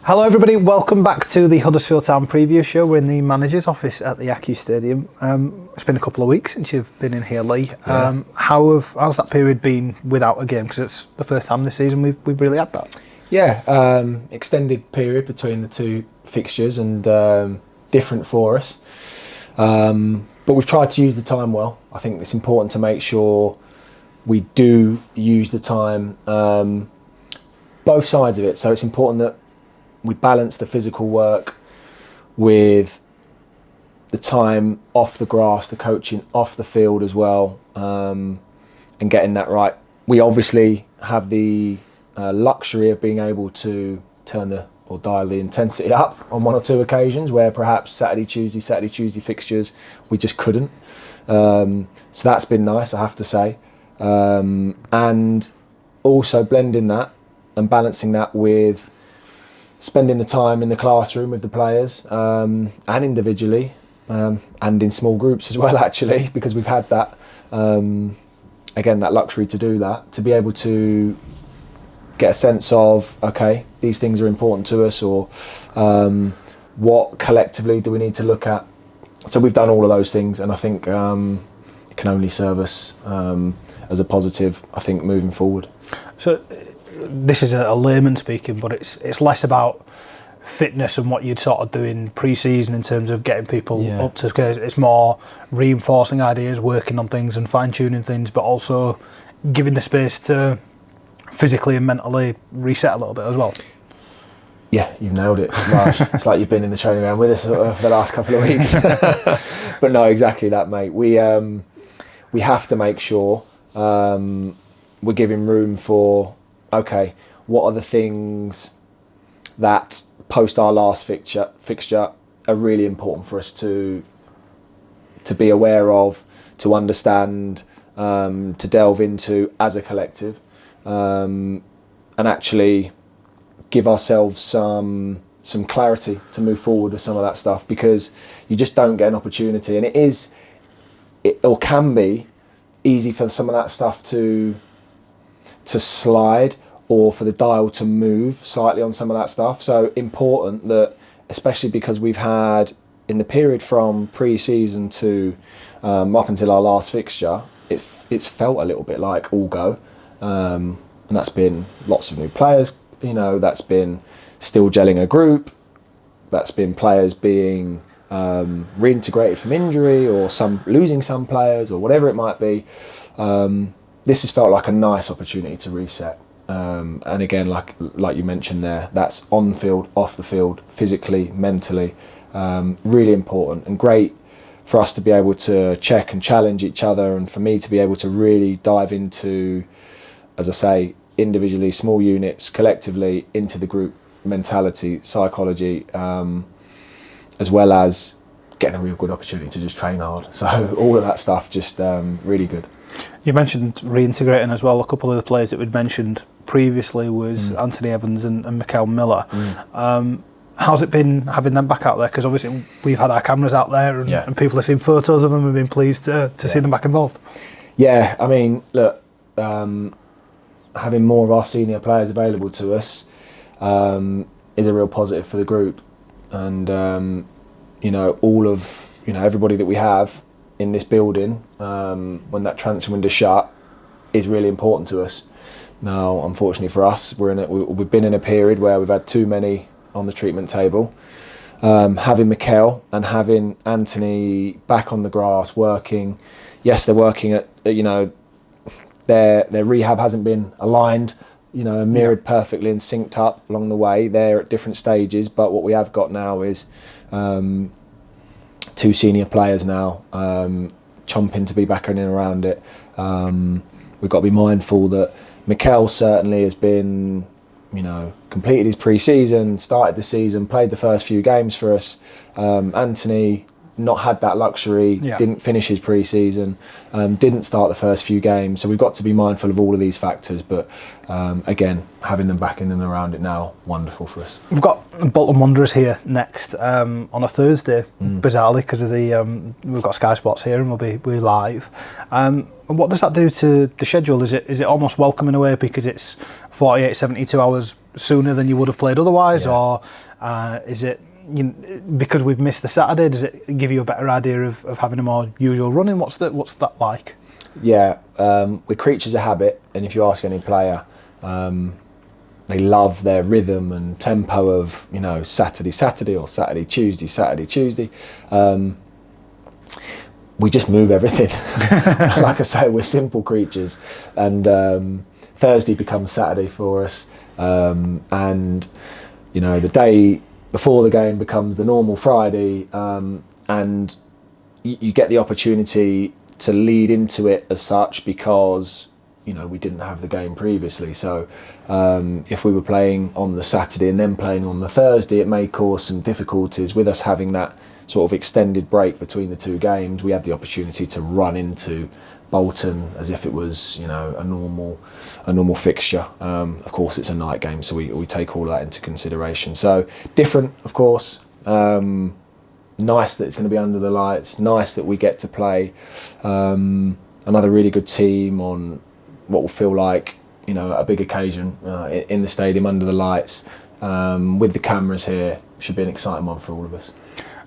Hello everybody, welcome back to the Huddersfield Town preview show. We're in the manager's office at the Accu Stadium. It's been a couple of weeks since you've been in here, Lee. Yeah. How's that period been without a game? Because it's the first time this season we've really had that. Yeah, extended period between the two fixtures and different for us. But we've tried to use the time well. I think it's important to make sure we do use the time, both sides of it. So it's important that we balance the physical work with the time off the grass, the coaching off the field as well, and getting that right. We obviously have the luxury of being able to dial the intensity up on one or two occasions where perhaps Saturday, Tuesday fixtures we just couldn't. So that's been nice, I have to say. And also blending that and balancing that with spending the time in the classroom with the players, and individually, and in small groups as well, actually, because we've had that, again, that luxury to do that, to be able to get a sense of, okay, these things are important to us, or what collectively do we need to look at. So we've done all of those things, and I think it can only serve us as a positive, I think, moving forward. So this is a layman speaking, but it's less about fitness and what you'd sort of do in pre-season in terms of getting people up to. It's more reinforcing ideas, working on things and fine-tuning things, but also giving the space to physically and mentally reset a little bit as well. Yeah, you've nailed it, Raj. It's like you've been in the training ground with us for the last couple of weeks. But no, exactly that, mate. We have to make sure we're giving room for, okay, what are the things that post our last fixture are really important for us to be aware of, to understand, to delve into as a collective, and actually give ourselves some clarity to move forward with some of that stuff, because you just don't get an opportunity, and it can be easy for some of that stuff to slide, or for the dial to move slightly on some of that stuff. So important that, especially because we've had, in the period from pre-season to up until our last fixture, it's felt a little bit like all go, and that's been lots of new players, that's been still gelling a group, that's been players being reintegrated from injury, or some losing some players, or whatever it might be. This has felt like a nice opportunity to reset. And again, like you mentioned there, that's on field, off the field, physically, mentally, really important and great for us to be able to check and challenge each other, and for me to be able to really dive into, as I say, individually, small units, collectively, into the group mentality, psychology, as well as getting a real good opportunity to just train hard. So all of that stuff, just really good. You mentioned reintegrating as well. A couple of the players that we'd mentioned previously was Anthony Evans and Mikel Miller. How's it been having them back out there? Because obviously we've had our cameras out there, and people have seen photos of them and been pleased to see them back involved. Yeah, I mean, look, having more of our senior players available to us is a real positive for the group, and all of everybody that we have in this building, when that transfer window shut, is really important to us. Now, unfortunately for us, we've been in a period where we've had too many on the treatment table. Having Mikel and having Anthony back on the grass working, yes, they're working at, their rehab hasn't been aligned, and mirrored perfectly and synced up along the way. They're at different stages, but what we have got now is two senior players now, chomping to be back in and around it. We've got to be mindful that Mikel certainly has been, completed his pre-season, started the season, played the first few games for us. Anthony not had that luxury, didn't finish his pre-season, didn't start the first few games. So we've got to be mindful of all of these factors. But again, having them back in and around it now, wonderful for us. We've got Bolton Wanderers here next on a Thursday, bizarrely, because of we've got Sky Sports here and we'll be live. And what does that do to the schedule? Is it almost welcome in a way because it's 48, 72 hours sooner than you would have played otherwise, or is it? Because we've missed the Saturday, does it give you a better idea of having a more usual running? What's that like? Yeah, we're creatures of habit, and if you ask any player, they love their rhythm and tempo of Saturday or Saturday Tuesday. We just move everything. Like I say, we're simple creatures, and Thursday becomes Saturday for us, and the day before the game becomes the normal Friday, and you get the opportunity to lead into it as such because we didn't have the game previously. So if we were playing on the Saturday and then playing on the Thursday, it may cause some difficulties. With us having that sort of extended break between the two games, we had the opportunity to run into Bolton as if it was a normal fixture. Of course it's a night game, so we take all that into consideration. So different, of course. Nice that it's going to be under the lights, nice that we get to play another really good team on what will feel like a big occasion in the stadium under the lights, with the cameras here. Should be an exciting one for all of us.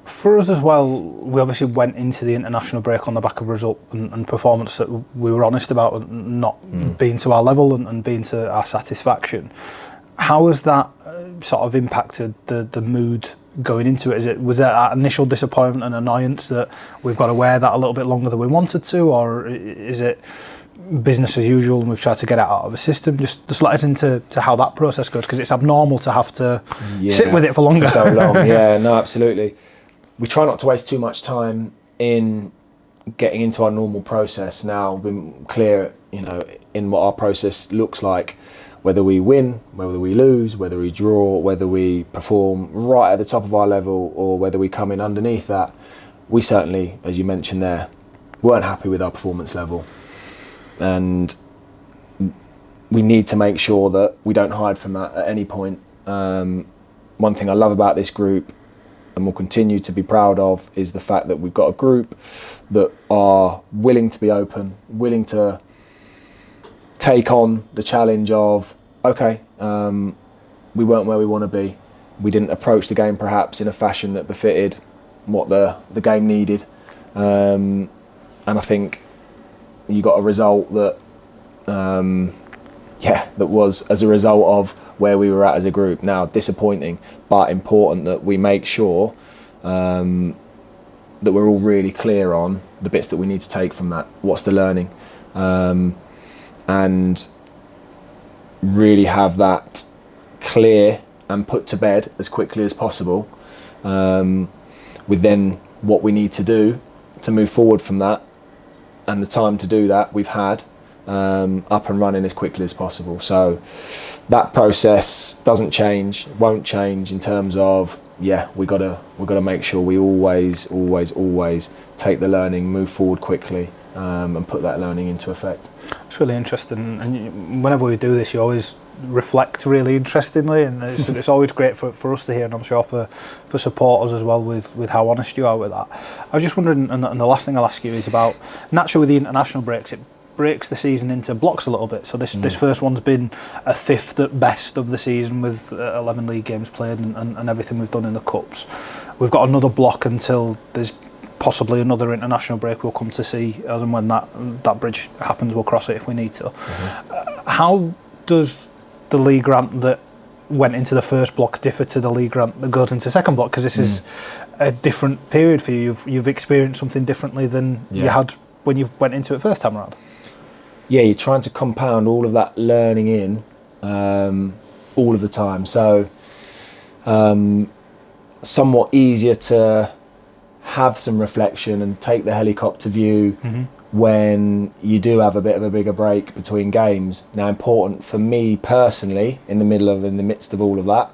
For us as well, we obviously went into the international break on the back of result and performance that we were honest about not being to our level and being to our satisfaction. How has that sort of impacted the mood going into it? Was there that initial disappointment and annoyance that we've got to wear that a little bit longer than we wanted to, or is it business as usual and we've tried to get it out of the system? Just let us into how that process goes, because it's abnormal to have to sit with it for longer. For so long. Yeah, no, absolutely. We try not to waste too much time in getting into our normal process. Now, we've been clear, in what our process looks like, whether we win, whether we lose, whether we draw, whether we perform right at the top of our level, or whether we come in underneath that. We certainly, as you mentioned there, weren't happy with our performance level. And we need to make sure that we don't hide from that at any point. One thing I love about this group, and will continue to be proud of, is the fact that we've got a group that are willing to be open, willing to take on the challenge of, okay, we weren't where we want to be. We didn't approach the game perhaps in a fashion that befitted what the game needed. And I think you got a result that, that was as a result of where we were at as a group. Now, disappointing, but important that we make sure that we're all really clear on the bits that we need to take from that. What's the learning? And really have that clear and put to bed as quickly as possible, with then what we need to do to move forward from that, and the time to do that we've had up and running as quickly as possible. So that process doesn't change, won't change, in terms of we've got to make sure we always take the learning, move forward quickly, and put that learning into effect. It's really interesting, and whenever we do this, you always reflect really interestingly, and it's always great for us to hear, and I'm sure for supporters as well, with how honest you are with that. I was just wondering, and the last thing I'll ask you is about, naturally with the international breaks, it breaks the season into blocks a little bit. So this first one's been a fifth at best of the season, with 11 league games played and everything we've done in the cups. We've got another block until there's possibly another international break. We'll come to see as and when that bridge happens. We'll cross it if we need to. How does the league grant that went into the first block differ to the league grant that goes into second block? Because this is a different period for you. You've experienced something differently than you had when you went into it first time around. Yeah, you're trying to compound all of that learning in all of the time. So somewhat easier to have some reflection and take the helicopter view when you do have a bit of a bigger break between games. Now, important for me personally, in the midst of all of that,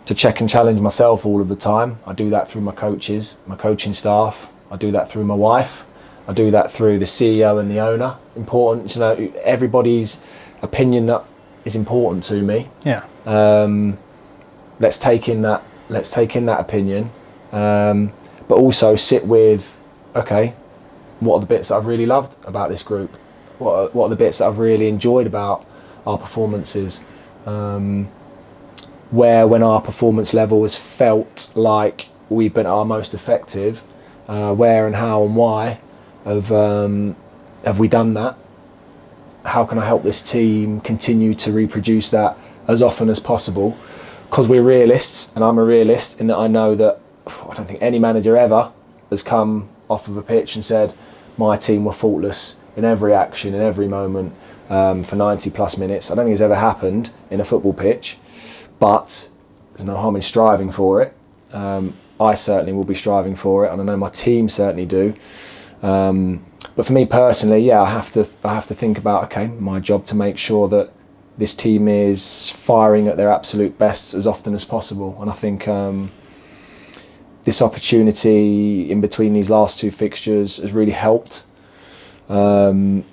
to check and challenge myself all of the time. I do that through my coaches, my coaching staff. I do that through my wife. I do that through the CEO and the owner. Important, you know, everybody's opinion that is important to me. Yeah. Let's take in that opinion, but also sit with, okay, what are the bits that I've really loved about this group? What are the bits that I've really enjoyed about our performances? Where when our performance level has felt like we've been our most effective, where and how and why have we done that? How can I help this team continue to reproduce that as often as possible? Because we're realists, and I'm a realist in that I know that I don't think any manager ever has come off of a pitch and said my team were faultless in every action, in every moment, for 90 plus minutes. I don't think it's ever happened in a football pitch, but there's no harm in striving for it. I certainly will be striving for it, and I know my team certainly do. But for me personally, yeah, I have to think about, okay, my job to make sure that this team is firing at their absolute best as often as possible. And I think this opportunity in between these last two fixtures has really helped. And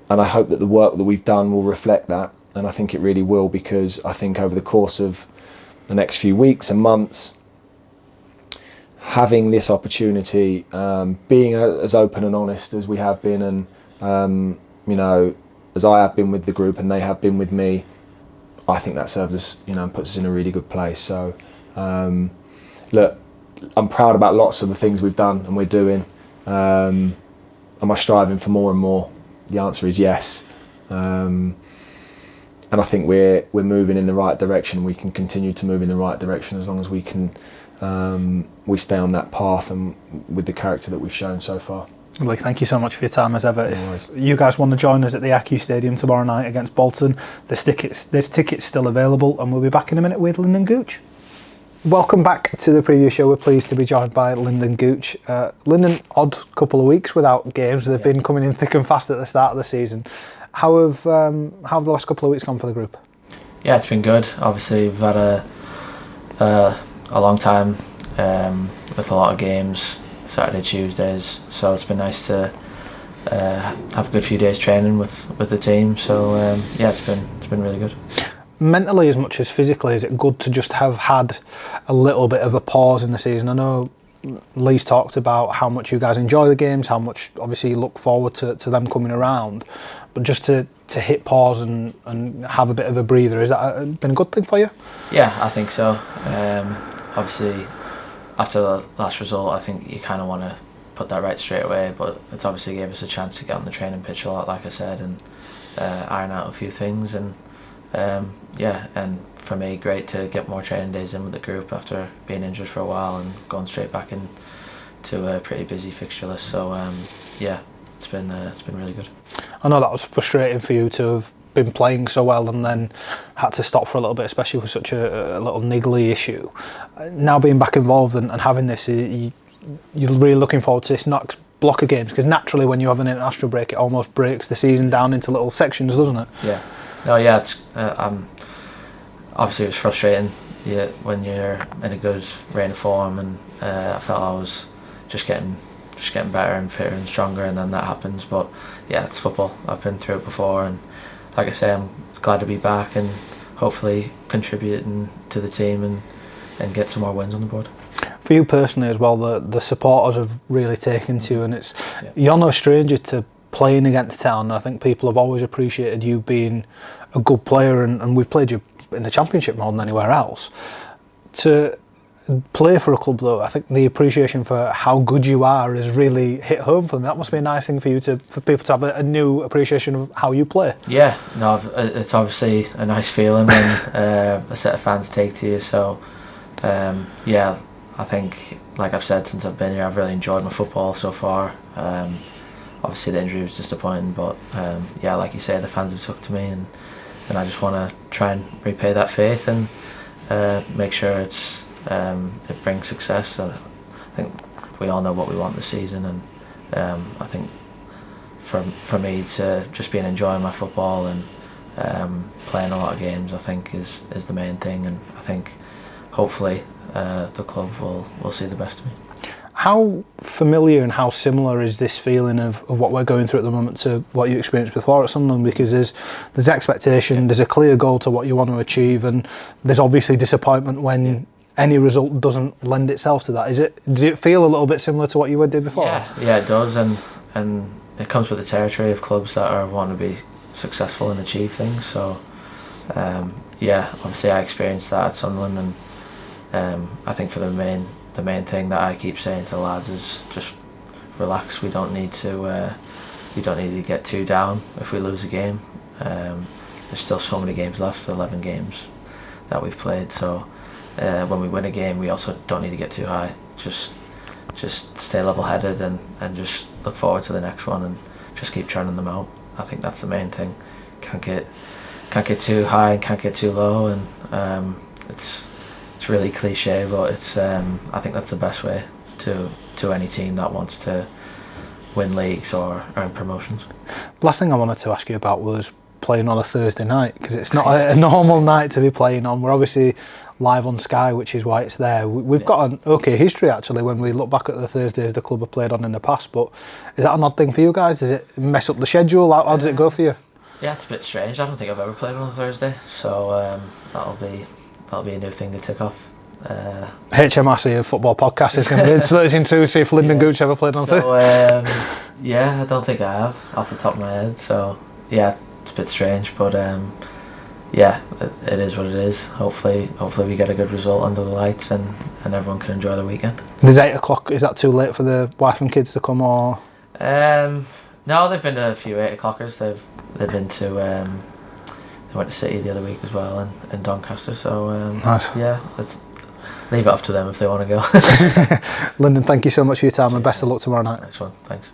I hope that the work that we've done will reflect that. And I think it really will, because I think over the course of the next few weeks and months, having this opportunity, being as open and honest as we have been, and you know, as I have been with the group and they have been with me, I think that serves us, you know, and puts us in a really good place. So, look, I'm proud about lots of the things we've done and we're doing. Am I striving for more and more? The answer is yes. And I think we're moving in the right direction. We can continue to move in the right direction as long as we can we stay on that path and with the character that we've shown so far. Well, thank you so much for your time as ever. If you guys want to join us at the Aki Stadium tomorrow night against Bolton, there's tickets still available, and we'll be back in a minute with Lynden Gooch. Welcome back to the preview show. We're pleased to be joined by Lynden Gooch. Lynden, odd couple of weeks without games. They've been coming in thick and fast at the start of the season. How have the last couple of weeks gone for the group? Yeah, it's been good. Obviously, we've had a long time with a lot of games, Saturday, Tuesdays. So it's been nice to have a good few days training with the team. So yeah, it's been really good. Mentally as much as physically, is it good to just have had a little bit of a pause in the season? I know Lee's talked about how much you guys enjoy the games, how much obviously you look forward to them coming around, but just to hit pause and have a bit of a breather, has that been a good thing for you? Yeah, I think so. Obviously, after the last result, I think you kind of want to put that right straight away, but it's obviously gave us a chance to get on the training pitch a lot, like I said, and iron out a few things. And yeah, and for me, great to get more training days in with the group after being injured for a while and going straight back into a pretty busy fixture list. So yeah, it's been really good. I know that was frustrating for you to have been playing so well and then had to stop for a little bit, especially with such a little niggly issue. Now being back involved and having this, you're really looking forward to this next block of games, because naturally when you have an international break, it almost breaks the season down into little sections, doesn't it? Yeah. No, yeah, it's obviously it was frustrating, yeah, when you're in a good reign of form, and I felt I was just getting better and fitter and stronger, and then that happens. But yeah, it's football. I've been through it before, and like I say, I'm glad to be back and hopefully contributing to the team and get some more wins on the board. For you personally as well, the supporters have really taken to you, and you're no stranger to playing against town. I think people have always appreciated you being a good player, and we've played you in the Championship more than anywhere else. To play for a club though, I think the appreciation for how good you are has really hit home for me. That must be a nice thing for people to have a new appreciation of how you play. Yeah, no, it's obviously a nice feeling when a set of fans take to you. So yeah, I think, like I've said since I've been here, I've really enjoyed my football so far. Obviously the injury was disappointing, but yeah, like you say, the fans have took to me, and I just want to try and repay that faith and make sure it brings success. So I think we all know what we want this season, and I think for me to just be enjoying my football and playing a lot of games, I think, is the main thing, and I think hopefully the club will see the best of me. How familiar and how similar is this feeling of what we're going through at the moment to what you experienced before at Sunderland? Because there's expectation, there's a clear goal to what you want to achieve, and there's obviously disappointment when any result doesn't lend itself to that. Does it feel a little bit similar to what you did before? Yeah, it does, and it comes with the territory of clubs that want to be successful and achieve things. So obviously I experienced that at Sunderland, and I think for the main thing that I keep saying to the lads is just relax. We don't need to get too down if we lose a game. There's still so many games left, 11 games that we've played, so when we win a game we also don't need to get too high. Just stay level-headed and just look forward to the next one and just keep churning them out. I think that's the main thing. Can't get too high and can't get too low, and it's really cliche, but it's I think that's the best way to any team that wants to win leagues or earn promotions. Last thing I wanted to ask you about was playing on a Thursday night, because it's not a normal night to be playing on. We're obviously live on Sky, which is why it's there. We've got an okay history actually when we look back at the Thursdays the club have played on in the past, but is that an odd thing for you guys? Does it mess up the schedule? How does it go for you? Yeah, it's a bit strange. I don't think I've ever played on a Thursday, so that'll be a new thing to tick off. HMRC of football podcast is going to be searching to see if Lynden Gooch ever played on Thursday. I don't think I have off the top of my head, so yeah, it's a bit strange, but it is what it is. Hopefully we get a good result under the lights and everyone can enjoy the weekend. Is 8 o'clock, is that too late for the wife and kids to come, or? No, they've been to a few 8 o'clockers. They've been to they went to City the other week as well, and Doncaster, so nice. Yeah, let's leave it up to them if they want to go. Lynden, thank you so much for your time and best of luck tomorrow night. Nice one, thanks.